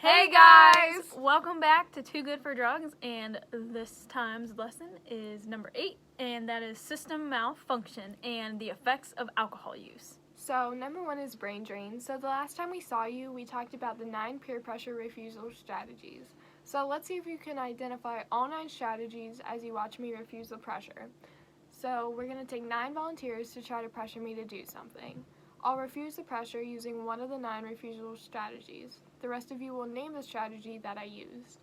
Hey guys! Welcome back to Too Good for Drugs, and this time's lesson is number 8, and that is system malfunction and the effects of alcohol use. So, number 1 is brain drain. So, the last time we saw you, we talked about the 9 peer pressure refusal strategies. So, let's see if you can identify all 9 strategies as you watch me refuse the pressure. So, we're going to take 9 volunteers to try to pressure me to do something. I'll refuse the pressure using one of the 9 refusal strategies. The rest of you will name the strategy that I used.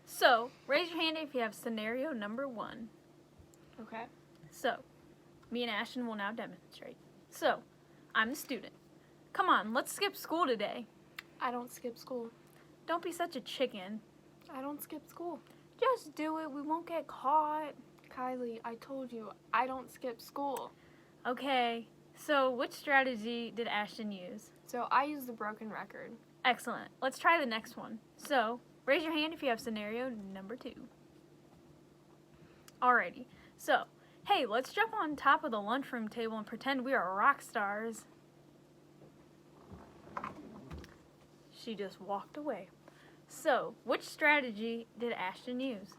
So, raise your hand if you have scenario number 1. Okay. So, me and Ashton will now demonstrate. So, I'm the student. Come on, let's skip school today. I don't skip school. Don't be such a chicken. I don't skip school. Just do it, we won't get caught. Kylie, I told you, I don't skip school. Okay, so which strategy did Ashton use? So, I use the broken record. Excellent. Let's try the next one. So, raise your hand if you have scenario number 2. Alrighty. So, hey, let's jump on top of the lunchroom table and pretend we are rock stars. She just walked away. So, which strategy did Ashton use?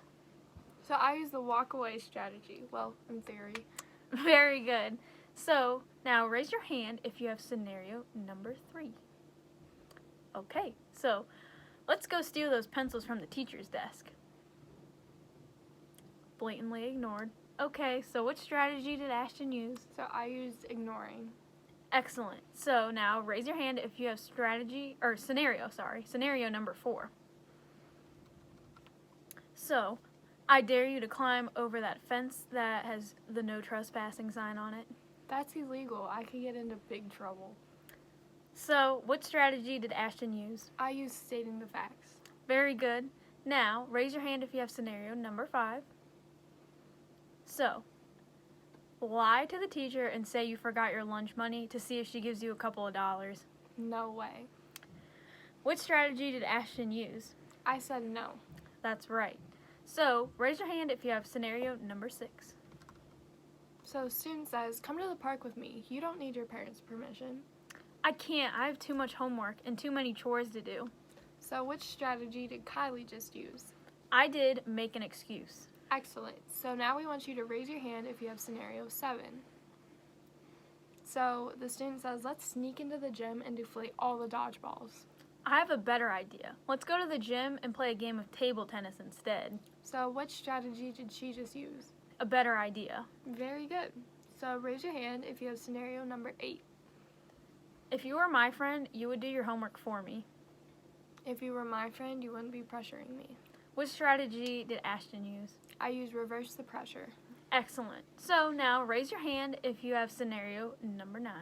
So I use the walk away strategy. Well, in theory. Very good. So, now raise your hand if you have scenario number 3. Okay, so let's go steal those pencils from the teacher's desk. Blatantly ignored. Okay, so which strategy did Ashton use? So I used ignoring. Excellent. So now raise your hand if you have scenario number 4. So, I dare you to climb over that fence that has the no trespassing sign on it. That's illegal. I could get into big trouble. So, what strategy did Ashton use? I used stating the facts. Very good. Now, raise your hand if you have scenario number 5. So, lie to the teacher and say you forgot your lunch money to see if she gives you a couple of dollars. No way. Which strategy did Ashton use? I said no. That's right. So, raise your hand if you have scenario number 6. So student says, come to the park with me. You don't need your parents' permission. I can't. I have too much homework and too many chores to do. So which strategy did Kylie just use? I did make an excuse. Excellent. So now we want you to raise your hand if you have scenario 7. So the student says, let's sneak into the gym and deflate all the dodgeballs. I have a better idea. Let's go to the gym and play a game of table tennis instead. So which strategy did she just use? A better idea. Very good. So raise your hand if you have scenario number 8. If you were my friend, you would do your homework for me. If you were my friend, you wouldn't be pressuring me. Which strategy did Ashton use? I used reverse the pressure. Excellent. So now raise your hand if you have scenario number 9.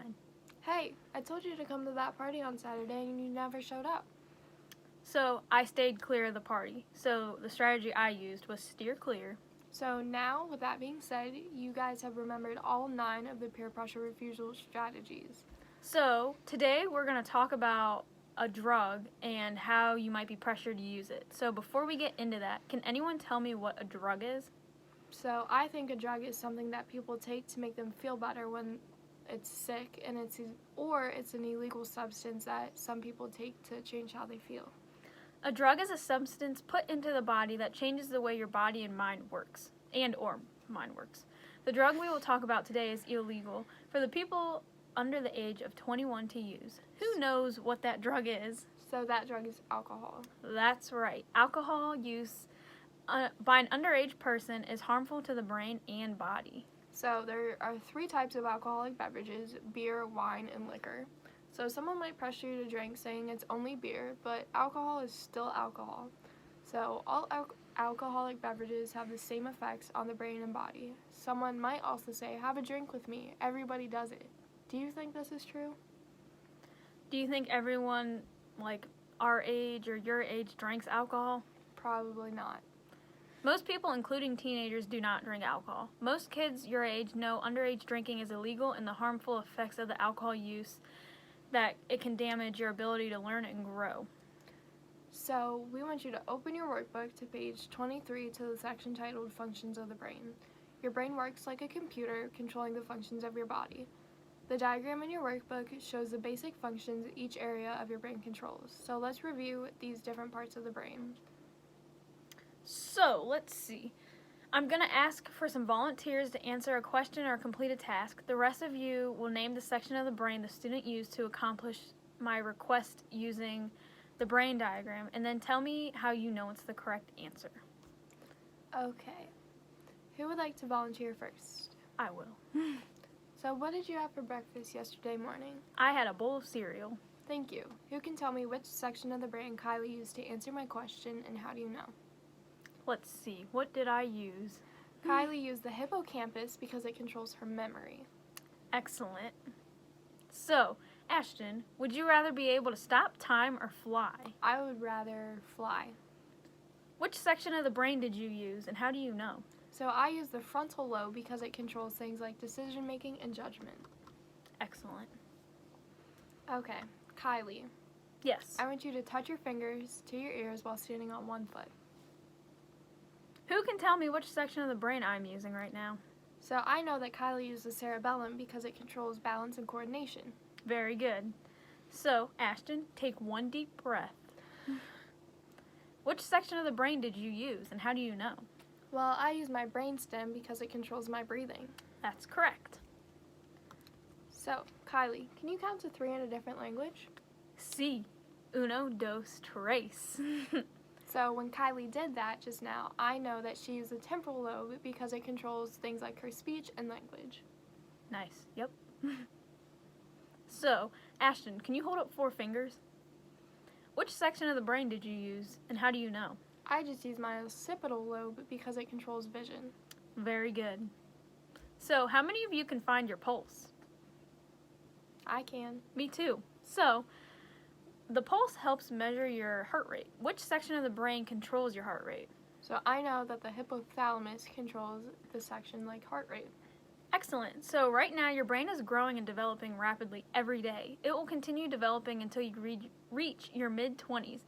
Hey, I told you to come to that party on Saturday and you never showed up. So I stayed clear of the party. So the strategy I used was steer clear. So now, with that being said, you guys have remembered all 9 of the peer pressure refusal strategies. So today we're going to talk about a drug and how you might be pressured to use it. So before we get into that, can anyone tell me what a drug is? So I think a drug is something that people take to make them feel better when it's sick, and it's an illegal substance that some people take to change how they feel. A drug is a substance put into the body that changes the way your body and mind works, or mind works. The drug we will talk about today is illegal for the people under the age of 21 to use. Who knows what that drug is? So that drug is alcohol. That's right. Alcohol use by an underage person is harmful to the brain and body. So there are 3 types of alcoholic beverages: beer, wine, and liquor. So someone might pressure you to drink saying it's only beer, but alcohol is still alcohol. So all alcoholic beverages have the same effects on the brain and body. Someone might also say, have a drink with me. Everybody does it. Do you think this is true? Do you think everyone, like our age or your age, drinks alcohol? Probably not. Most people, including teenagers, do not drink alcohol. Most kids your age know underage drinking is illegal and the harmful effects of the alcohol use, that it can damage your ability to learn and grow. So we want you to open your workbook to page 23 to the section titled Functions of the Brain. Your brain works like a computer controlling the functions of your body. The diagram in your workbook shows the basic functions each area of your brain controls. So let's review these different parts of the brain. So, let's see. I'm going to ask for some volunteers to answer a question or complete a task. The rest of you will name the section of the brain the student used to accomplish my request using the brain diagram, and then tell me how you know it's the correct answer. Okay. Who would like to volunteer first? I will. So what did you have for breakfast yesterday morning? I had a bowl of cereal. Thank you. Who can tell me which section of the brain Kylie used to answer my question, and how do you know? Let's see, what did I use? Kylie used the hippocampus because it controls her memory. Excellent. So, Ashton, would you rather be able to stop time or fly? I would rather fly. Which section of the brain did you use, and how do you know? So I use the frontal lobe because it controls things like decision making and judgment. Excellent. Okay, Kylie, Yes. I want you to touch your fingers to your ears while standing on one foot. Who can tell me which section of the brain I'm using right now? So I know that Kylie used the cerebellum because it controls balance and coordination. Very good. So, Ashton, take one deep breath. Which section of the brain did you use, and how do you know? Well, I use my brainstem because it controls my breathing. That's correct. So, Kylie, can you count to 3 in a different language? Si. Uno, dos, tres. So when Kylie did that just now, I know that she used the temporal lobe because it controls things like her speech and language. Nice. Yep. So, Ashton, can you hold up 4 fingers? Which section of the brain did you use, and how do you know? I just use my occipital lobe because it controls vision. Very good. So, how many of you can find your pulse? I can. Me too. So, the pulse helps measure your heart rate. Which section of the brain controls your heart rate? So I know that the hypothalamus controls the section like heart rate. Excellent. So right now your brain is growing and developing rapidly every day. It will continue developing until you reach your mid-20s.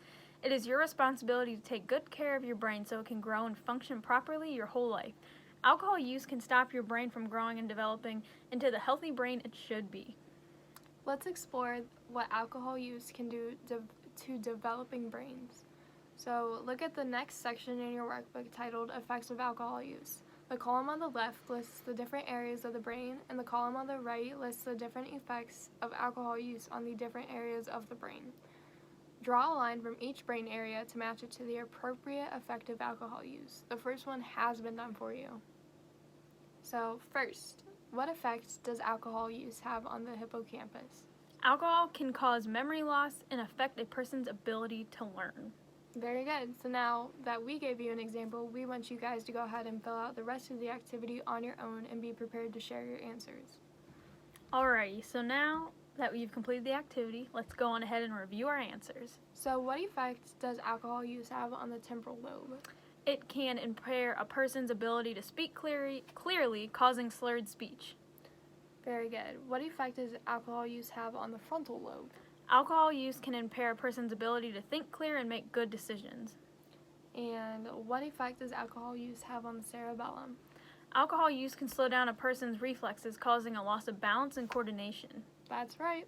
It is your responsibility to take good care of your brain so it can grow and function properly your whole life. Alcohol use can stop your brain from growing and developing into the healthy brain it should be. Let's explore what alcohol use can do to developing brains. So look at the next section in your workbook titled Effects of Alcohol Use. The column on the left lists the different areas of the brain, and the column on the right lists the different effects of alcohol use on the different areas of the brain. Draw a line from each brain area to match it to the appropriate effect of alcohol use. The first one has been done for you. So first, what effect does alcohol use have on the hippocampus? Alcohol can cause memory loss and affect a person's ability to learn. Very good. So now that we gave you an example, we want you guys to go ahead and fill out the rest of the activity on your own and be prepared to share your answers. Alrighty, so now that we've completed the activity, let's go on ahead and review our answers. So what effect does alcohol use have on the temporal lobe? It can impair a person's ability to speak clearly, causing slurred speech. Very good. What effect does alcohol use have on the frontal lobe? Alcohol use can impair a person's ability to think clear and make good decisions. And what effect does alcohol use have on the cerebellum? Alcohol use can slow down a person's reflexes, causing a loss of balance and coordination. That's right.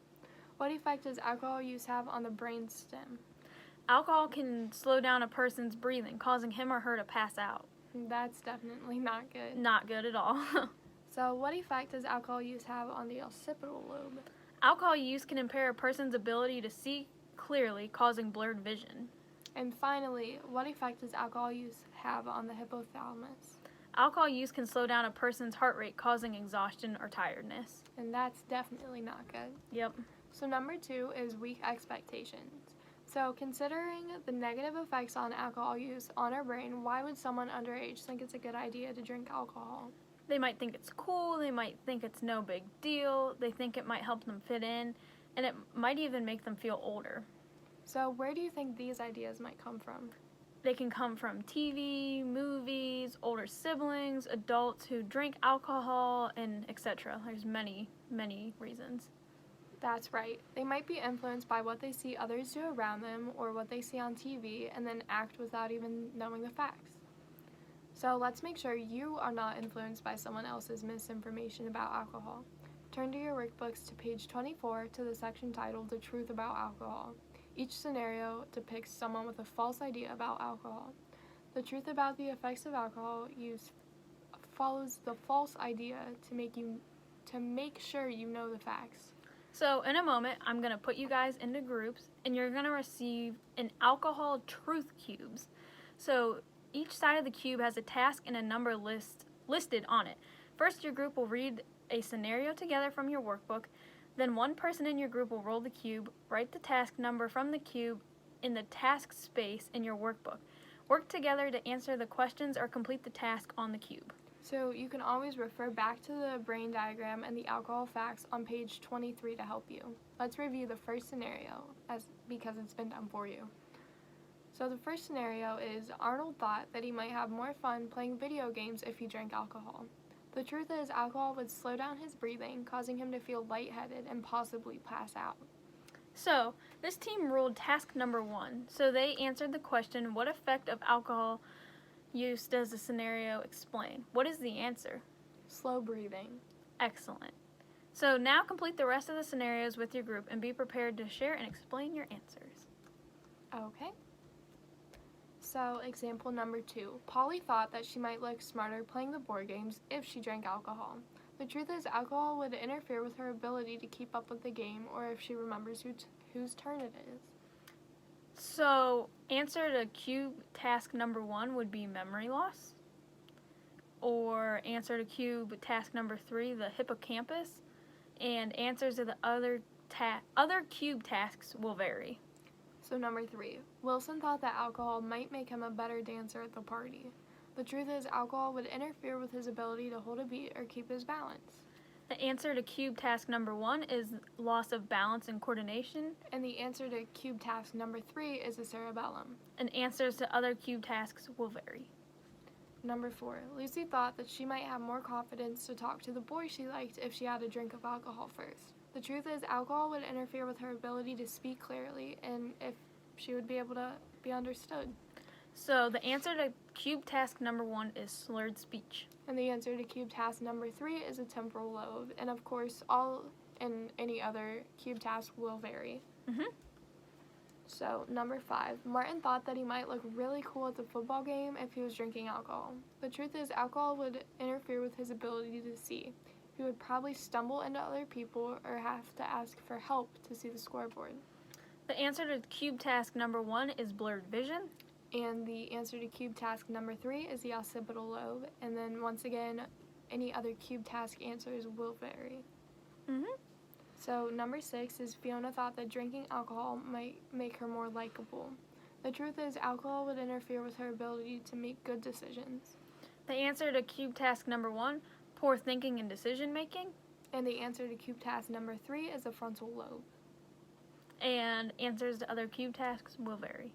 What effect does alcohol use have on the brainstem? Alcohol can slow down a person's breathing, causing him or her to pass out. That's definitely not good. Not good at all. So what effect does alcohol use have on the occipital lobe? Alcohol use can impair a person's ability to see clearly, causing blurred vision. And finally, what effect does alcohol use have on the hypothalamus? Alcohol use can slow down a person's heart rate, causing exhaustion or tiredness. And that's definitely not good. Yep. So number 2 is weak expectations. So considering the negative effects on alcohol use on our brain, why would someone underage think it's a good idea to drink alcohol? They might think it's cool, they might think it's no big deal, they think it might help them fit in, and it might even make them feel older. So where do you think these ideas might come from? They can come from TV, movies, older siblings, adults who drink alcohol, and etc. There's many, many reasons. That's right. They might be influenced by what they see others do around them or what they see on TV and then act without even knowing the facts. So let's make sure you are not influenced by someone else's misinformation about alcohol. Turn to your workbooks to page 24 to the section titled The Truth About Alcohol. Each scenario depicts someone with a false idea about alcohol. The truth about the effects of alcohol use follows the false idea to make sure you know the facts. So in a moment, I'm going to put you guys into groups, and you're going to receive an alcohol truth cubes. So each side of the cube has a task and a number listed on it. First, your group will read a scenario together from your workbook. Then one person in your group will roll the cube, write the task number from the cube in the task space in your workbook. Work together to answer the questions or complete the task on the cube. So you can always refer back to the brain diagram and the alcohol facts on page 23 to help you. Let's review the first scenario because it's been done for you. So the first scenario is Arnold thought that he might have more fun playing video games if he drank alcohol. The truth is alcohol would slow down his breathing, causing him to feel lightheaded and possibly pass out. So this team ruled task number 1. So they answered the question, what effect of alcohol use does the scenario explain? What is the answer? Slow breathing. Excellent. So now complete the rest of the scenarios with your group and be prepared to share and explain your answers. Okay. So example number 2. Polly thought that she might look smarter playing the board games if she drank alcohol. The truth is alcohol would interfere with her ability to keep up with the game or if she remembers whose turn it is. So answer to cube task number 1 would be memory loss. Or answer to cube task number 3, the hippocampus. And answers to the other cube tasks will vary. So number 3, Wilson thought that alcohol might make him a better dancer at the party. The truth is alcohol would interfere with his ability to hold a beat or keep his balance. The answer to cube task number 1 is loss of balance and coordination. And the answer to cube task number 3 is the cerebellum. And answers to other cube tasks will vary. Number 4, Lucy thought that she might have more confidence to talk to the boy she liked if she had a drink of alcohol first. The truth is alcohol would interfere with her ability to speak clearly and if she would be able to be understood. So the answer to cube task number 1 is slurred speech. And the answer to cube task number 3 is a temporal lobe. And of course, any other cube task will vary. So number 5, Martin thought that he might look really cool at the football game if he was drinking alcohol. The truth is alcohol would interfere with his ability to see. He would probably stumble into other people or have to ask for help to see the scoreboard. The answer to cube task number 1 is blurred vision. And the answer to cube task number 3 is the occipital lobe. And then once again, any other cube task answers will vary. So number 6 is Fiona thought that drinking alcohol might make her more likable. The truth is alcohol would interfere with her ability to make good decisions. The answer to cube task number 1, poor thinking and decision making. And the answer to cube task number 3 is the frontal lobe. And answers to other cube tasks will vary.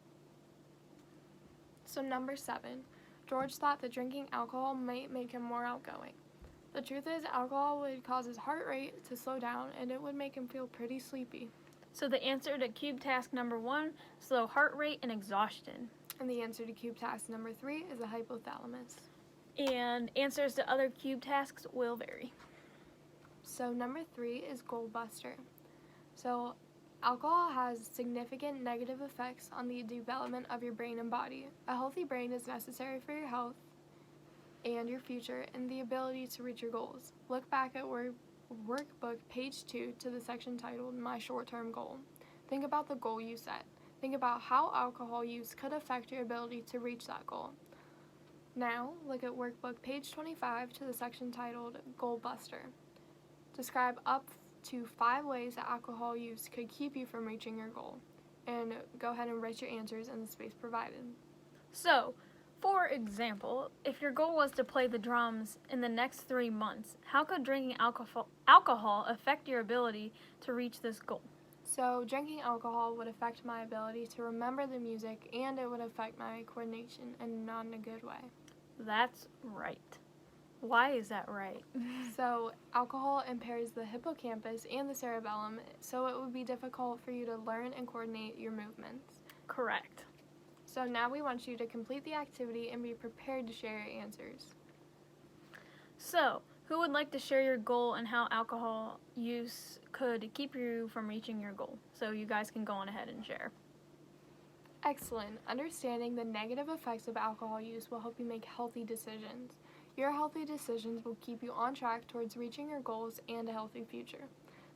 So number 7, George thought that drinking alcohol might make him more outgoing. The truth is alcohol would cause his heart rate to slow down and it would make him feel pretty sleepy. So the answer to cube task number 1, slow heart rate and exhaustion. And the answer to cube task number 3 is the hypothalamus. And answers to other cube tasks will vary. So number 3 is goal buster. So alcohol has significant negative effects on the development of your brain and body. A healthy brain is necessary for your health and your future and the ability to reach your goals. Look back at workbook page 2 to the section titled My Short-Term Goal. Think about the goal you set. Think about how alcohol use could affect your ability to reach that goal. Now, look at workbook page 25 to the section titled Goal Buster. Describe up to 5 ways that alcohol use could keep you from reaching your goal. And go ahead and write your answers in the space provided. So, for example, if your goal was to play the drums in the next 3 months, how could drinking alcohol affect your ability to reach this goal? So, drinking alcohol would affect my ability to remember the music and it would affect my coordination and not in a good way. That's right. Why is that right? So, alcohol impairs the hippocampus and the cerebellum, so it would be difficult for you to learn and coordinate your movements. Correct. So now we want you to complete the activity and be prepared to share your answers. So, Who would like to share your goal and how alcohol use could keep you from reaching your goal? So you guys can go on ahead and share. Excellent. Understanding the negative effects of alcohol use will help you make healthy decisions. Your healthy decisions will keep you on track towards reaching your goals and a healthy future.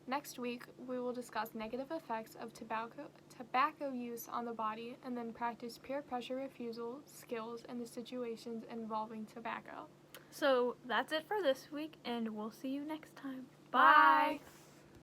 Next week, we will discuss negative effects of tobacco use on the body and then practice peer pressure refusal skills in the situations involving tobacco. So that's it for this week, and we'll see you next time. Bye.